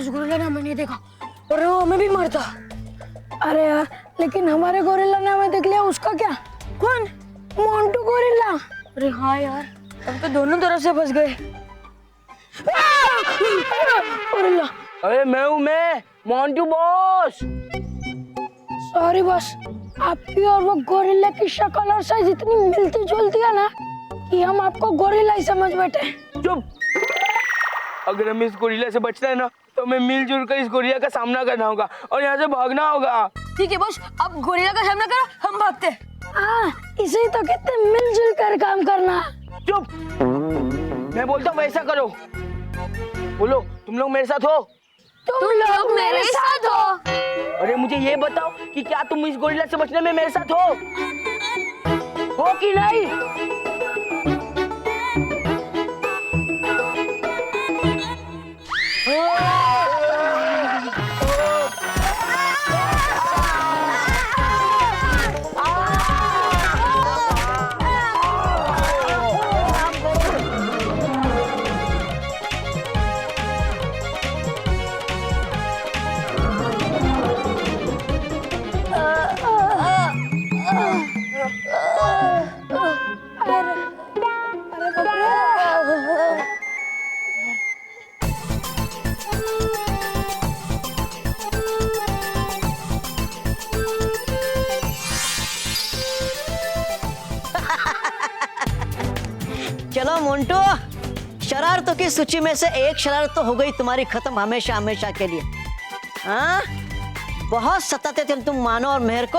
उस गोरिल्ला ने हमें नहीं देखा और वो हमें भी मारता। अरे यार, लेकिन हमारे गोरिल्ला ने हमें देख लिया, उसका क्या? कौन? मोंटू गोरिल्ला। अरे हाँ यार, हम तो दोनों तरफ से फंस गए। गोरिल्ला। अरे मैं हूँ, मैं मोंटू बॉस। सॉरी बॉस, आपकी और वो गोरिल्ला की शक्ल और साइज इतनी मिलती जुलती है ना कि हम आपको गोरिल्ला ही समझ बैठे। चुप। अगर हमें इस गोरिल्ला से बचना है ना तो हमें मिलजुल कर इस गोरिल्ला का सामना करना होगा और यहाँ से भागना होगा। ठीक है बॉस, अब गोरिल्ला का सामना करो, हम भागते हैं। हाँ, इसे तो कहते हैं मिलजुल कर काम करना। चुप। मैं बोलता हूँ वैसा करो। बोलो, तुम लोग मेरे साथ हो? तुम लोग मेरे साथ हो। अरे मुझे ये बताओ कि क्या तुम इस गोरिल्ला से बचने में मेरे साथ हो कि नहीं? चलो मोंटू, शरारतों की सूची में से एक शरारत तो हो गई तुम्हारी खत्म हमेशा हमेशा के लिए। हाँ, बहुत सताते थे तुम मानो और मेहर को।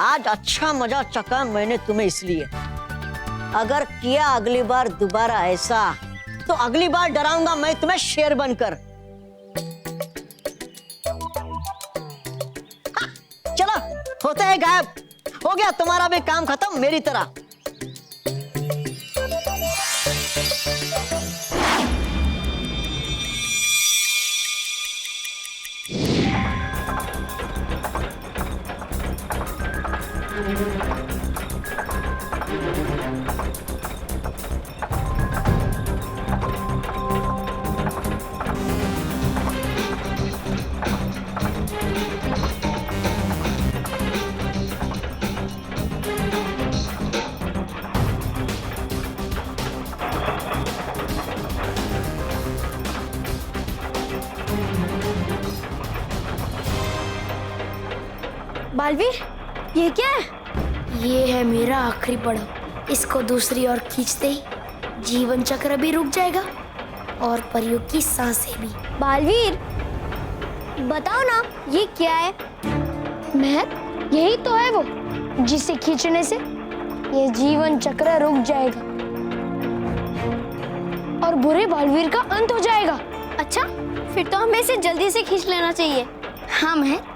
आज अच्छा मजा चखा मैंने तुम्हें, इसलिए अगर किया अगली बार दोबारा ऐसा तो अगली बार डराऊंगा मैं तुम्हें शेर बनकर। हाँ, चलो होते हैं गायब। हो गया तुम्हारा भी काम खत्म मेरी तरह। बालवीर, ये क्या है? ये है मेरा आखिरी पड़ाव। इसको दूसरी ओर खींचते ही जीवन चक्र भी रुक जाएगा और परियों की सांसें भी। बालवीर, बताओ ना ये क्या है? महक, यही तो है वो जिसे खींचने से ये जीवन चक्र रुक जाएगा और बुरे बालवीर का अंत हो जाएगा। अच्छा, फिर तो हमें इसे जल्दी से खींच लेना चाहिए। हाँ महक।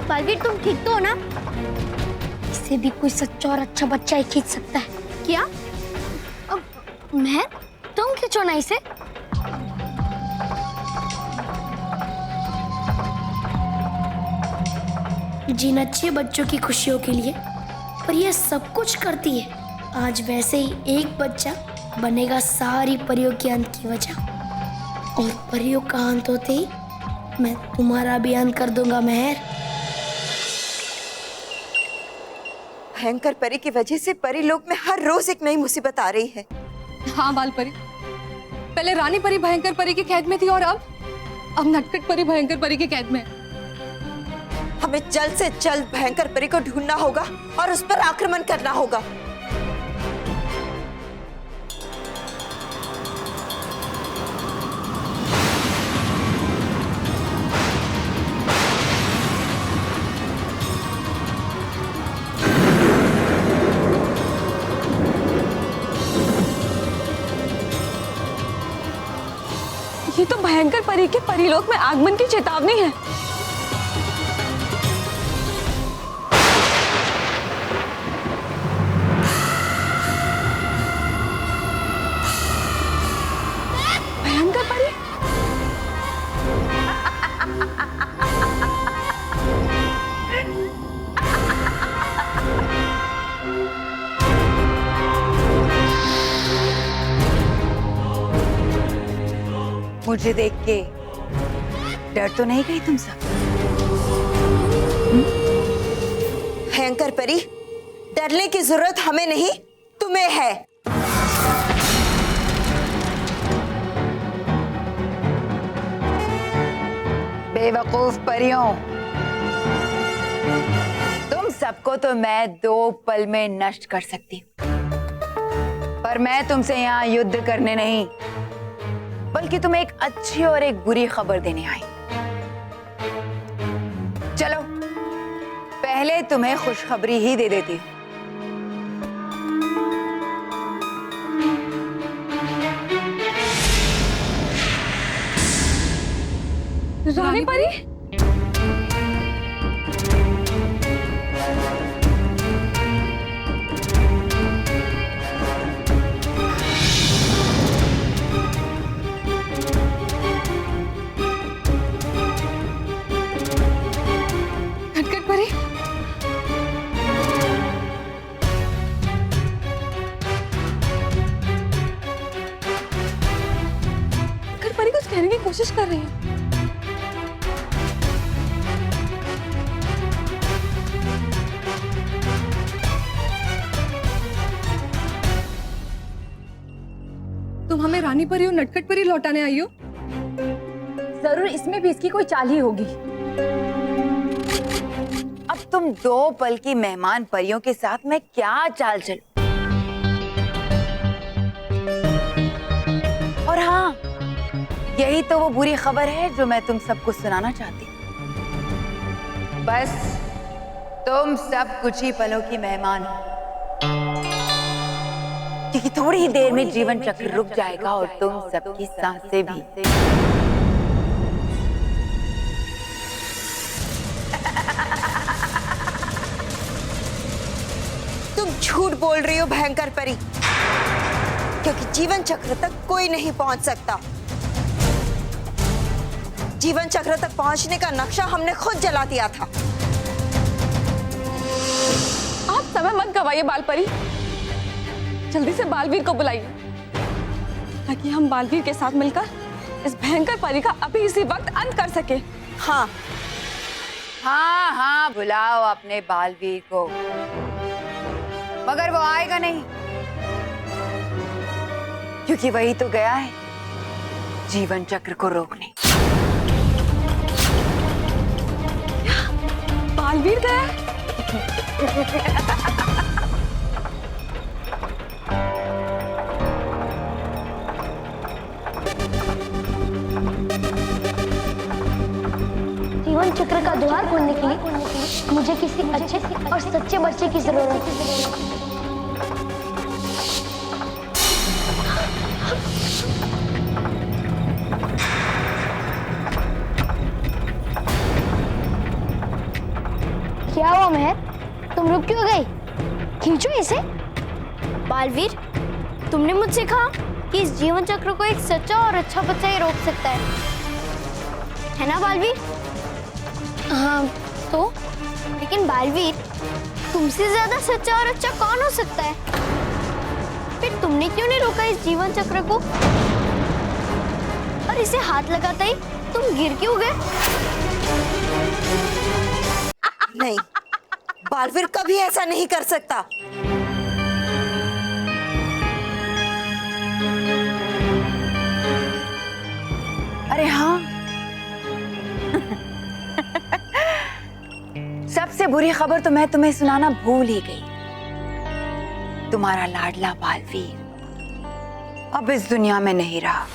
बालवीर, तुम ठीक तो हो ना? इसे भी कोई सच्चा और अच्छा बच्चा ही खींच सकता है। क्या? अब महक, तुम खींचो ना इसे। जीना चाहिए बच्चों की खुशियों के लिए, पर यह सब कुछ करती है। आज वैसे ही एक बच्चा बनेगा सारी परियों के अंत की वजह, और परियों का अंत होते ही मैं तुम्हारा भी अंत कर दूंगा मेहर। भयंकर परी की वजह से परी लोक में हर रोज एक नई मुसीबत आ रही है। हाँ बाल परी, पहले रानी परी भयंकर परी की कैद में थी और अब नटखट परी भयंकर परी की कैद में। हमें जल्द से जल्द भयंकर परी को ढूंढना होगा और उस पर आक्रमण करना होगा। ये तो भयंकर परी के परीलोक में आगमन की चेतावनी है। भयंकर परी? मुझे देख के डर तो नहीं गई तुम सब? भयंकर परी, डरने की जरूरत हमें नहीं, तुम्हें है। बेवकूफ परियों, तुम सबको तो मैं 2 पल में नष्ट कर सकती हूँ, पर मैं तुमसे यहाँ युद्ध करने नहीं, बल्कि तुम्हें एक अच्छी और एक बुरी खबर देने आई। चलो पहले तुम्हें खुशखबरी ही दे देती हूँ। रानी परी? नटखट परी? नटखट परी कुछ कहने की कोशिश कर रही है। तुम हमें रानी परी और नटखट परी लौटाने आई हो? जरूर इसमें भी इसकी कोई चाल ही होगी। अब तुम 2 पल की मेहमान परियों के साथ मैं क्या चाल चलूं? और हाँ, यही तो वो बुरी खबर है जो मैं तुम सबको सुनाना चाहती हूँ। बस तुम सब कुछ ही पलों की मेहमान हो, क्योंकि थोड़ी ही देर में जीवन चक्र रुक जाएगा और तुम सबकी सांसें भी। तुम झूठ बोल रही हो भयंकर परी, क्योंकि जीवन चक्र तक कोई नहीं पहुंच सकता। जीवन चक्र तक पहुंचने का नक्शा हमने खुद जला दिया था। आप समय मत गवाइए बाल परी, जल्दी से बालवीर को बुलाइए ताकि हम बालवीर के साथ मिलकर इस भयंकर परी का अभी इसी वक्त अंत कर सके। हाँ हाँ हाँ, बुलाओ अपने बालवीर को, मगर वो आएगा नहीं, क्योंकि वही तो गया है जीवन चक्र को रोकने। बालवीर गया? जीवन चक्र का द्वार खोलने के लिए मुझे किसी अच्छे और सच्चे बच्चे की जरूरत है। क्या हुआ मेहर, तुम रुक क्यों गई? खींचो इसे। बालवीर, तुमने मुझसे कहा कि इस जीवन चक्र को एक सच्चा और अच्छा बच्चा ही रोक सकता है ना बालवीर? हाँ तो, लेकिन बालवीर, तुमसे ज्यादा सच्चा और अच्छा कौन हो सकता है? फिर तुमने क्यों नहीं रोका इस जीवन चक्र को? और इसे हाथ लगाता ही तुम गिर क्यों गए? नहीं, बालवीर कभी ऐसा नहीं कर सकता। अरे हाँ, सबसे बुरी खबर तो मैं तुम्हें सुनाना भूल ही गई। तुम्हारा लाडला बालवीर अब इस दुनिया में नहीं रहा,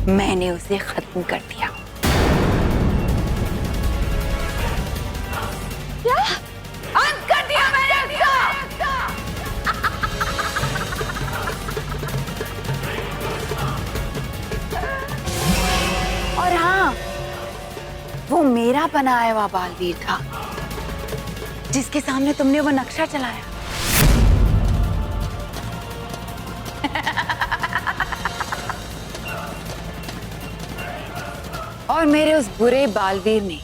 मैंने उसे खत्म कर दिया। क्या? अंत कर दिया मैंने उसका। और हाँ, वो मेरा बनाया हुआ बालवीर था जिसके सामने तुमने वो नक्शा चलाया। और मेरे उस बुरे बालवीर ने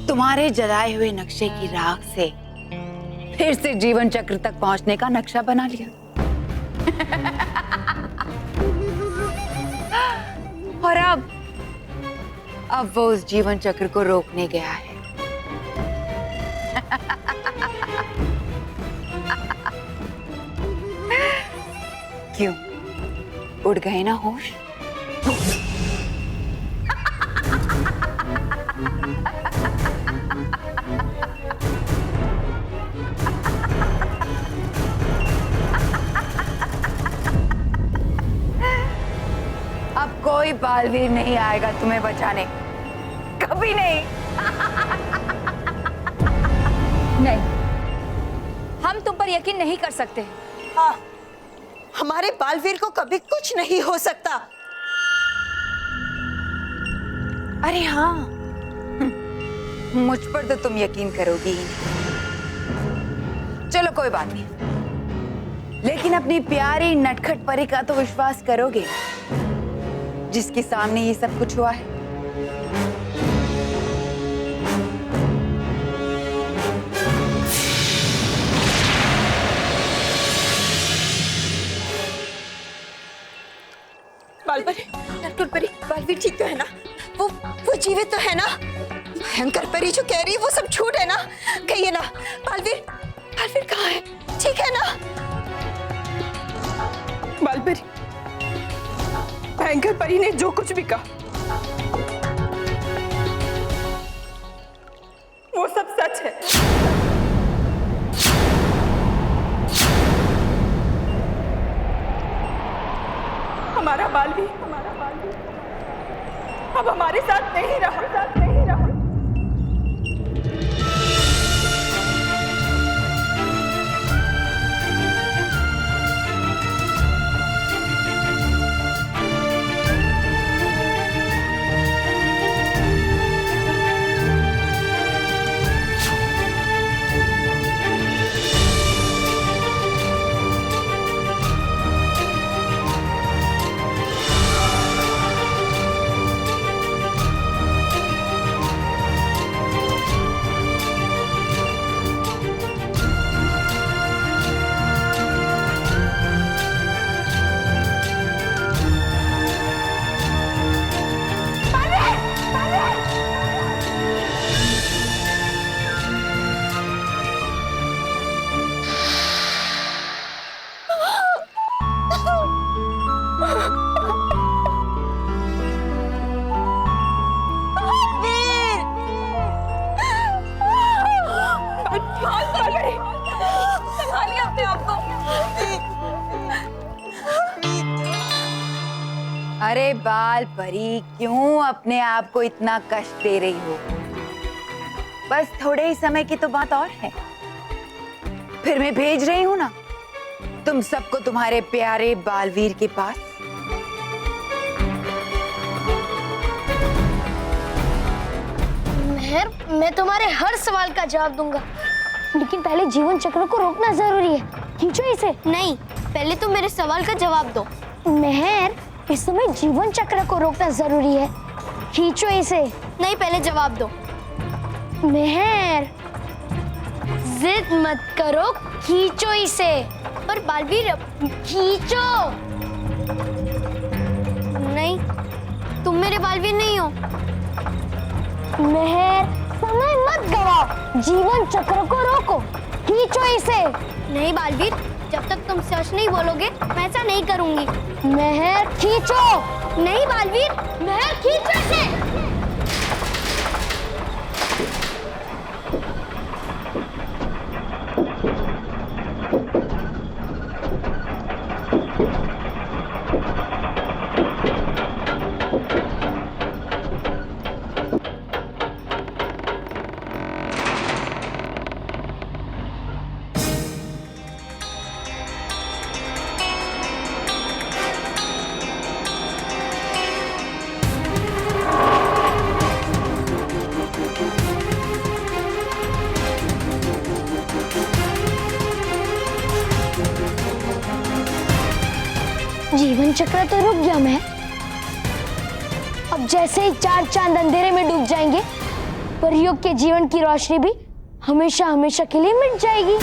तुम्हारे जलाए हुए नक्शे की राख से फिर से जीवन चक्र तक पहुंचने का नक्शा बना लिया। और अब वो उस जीवन चक्र को रोकने गया है। क्यों, उड़ गए ना होश? अब कोई बालवीर नहीं आएगा तुम्हें बचाने, कभी नहीं। नहीं, हम तुम पर यकीन नहीं कर सकते। हाँ, हमारे बालवीर को कभी कुछ नहीं हो सकता। अरे हाँ, मुझ पर तो तुम यकीन करोगी ही नहीं। चलो कोई बात नहीं, लेकिन अपनी प्यारी नटखट परी का तो विश्वास करोगे जिसके सामने ये सब कुछ हुआ है। बालपरी, नटखट परी, बालवीर ठीक तो है ना? वो जीवित तो है ना? भयंकर परी जो कह रही है वो सब झूठ है ना? कहिए ना, बालवीर कहाँ है? ठीक है ना? बालपरी, भयंकर परी ने जो कुछ भी कहा वो सब सच है। हमारा बालवीर अब हमारे साथ नहीं रहा। अरे बाल परी, क्यों अपने आप को इतना कष्ट दे रही हो? बस थोड़े ही समय की तो बात और है, फिर मैं भेज रही हूँ ना तुम सबको तुम्हारे प्यारे बालवीर के पास। मेहर, मैं तुम्हारे हर सवाल का जवाब दूंगा, लेकिन पहले जीवन चक्र को रोकना जरूरी है। खींचो इसे। नहीं, पहले तुम मेरे सवाल का जवाब दो। मेहर, इस समय जीवन चक्र को रोकना जरूरी है। खींचो इसे। नहीं, पहले जवाब दो। मेहर, जिद मत करो, खींचो इसे। पर बालवीर, खींचो। नहीं, तुम मेरे बालवीर नहीं हो। मेहर, समय मत गवाओ, जीवन चक्र को रोको, खींचो इसे। नहीं बालवीर, जब तक तुम सच नहीं बोलोगे मैं ऐसा नहीं करूंगी। मेहर, खींचो। नहीं बालवीर, मेहर, खींचो इसे। जीवन चक्र तो रुक गया। मैं अब जैसे ही 4 चांद अंधेरे में डूब जाएंगे, परियों के जीवन की रोशनी भी हमेशा हमेशा के लिए मिट जाएगी।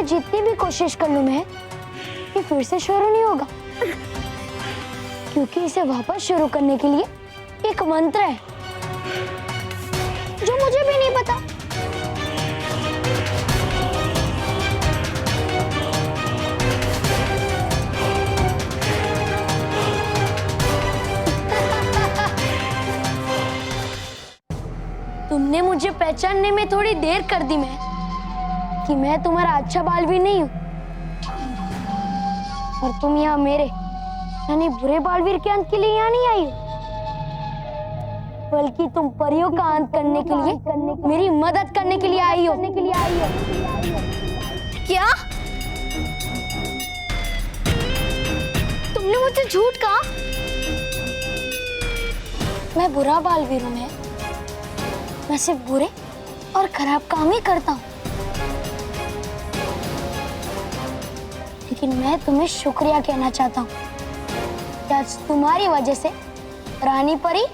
चाहे जितनी भी कोशिश कर लूं मैं, ये फिर से शुरू नहीं होगा, क्योंकि इसे वापस शुरू करने के लिए एक मंत्र है जो मुझे भी नहीं पता। तुमने मुझे पहचानने में थोड़ी देर कर दी कि मैं तुम्हारा अच्छा बालवीर नहीं हूँ, और तुम यहाँ मेरे यानी बुरे बालवीर के अंत के लिए यहाँ नहीं आई हो, बल्कि तुम परियों का अंत करने के लिए मेरी मदद करने के लिए आई हो। क्या? तुमने मुझसे झूठ कहा? मैं बुरा बालवीर हूँ, मैं सिर्फ बुरे और खराब काम ही करता हूँ, लेकिन मैं तुम्हें शुक्रिया कहना चाहता हूँ कि आज तुम्हारी वजह से रानी परी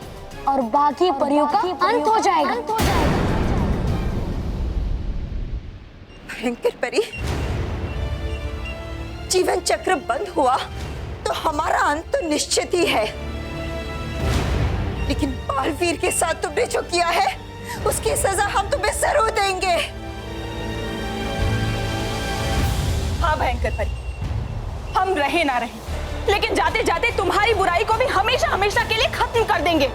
और बाकी परियों का अंत हो जाएगा। भयंकर परी, जीवन चक्र बंद हुआ तो हमारा अंत तो निश्चित ही है, लेकिन बालवीर के साथ तुमने जो किया है उसकी सजा हम तुम्हें जरूर देंगे। हाँ भयंकर परी, हम रहे ना रहे, लेकिन जाते जाते तुम्हारी बुराई को भी हमेशा हमेशा के लिए खत्म कर देंगे।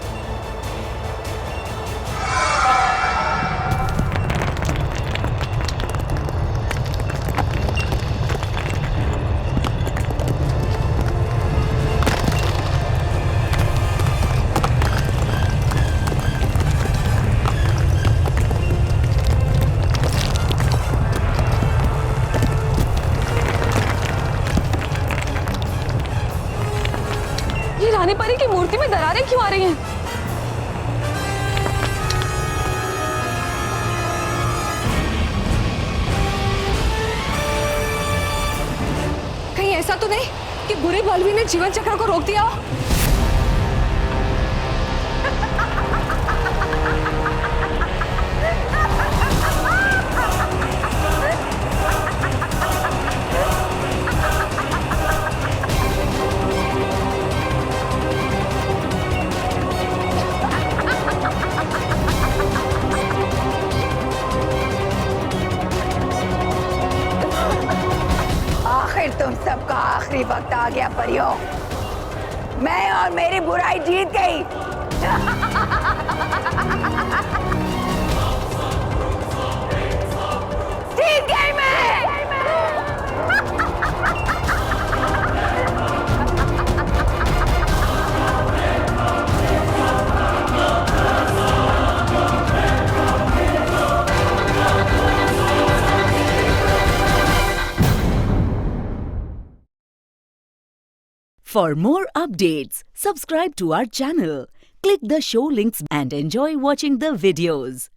रानी परी की मूर्ति में दरारें क्यों आ रही हैं? कहीं ऐसा तो नहीं कि बुरे बालवीर ने जीवन चक्र को रोक दिया हो? आखिर तुम सबका आखिरी वक्त आ गया परियों। मैं और मेरी बुराई जीत गई। जीत गई मैं। For more updates, subscribe to our channel, click the show links and enjoy watching the videos.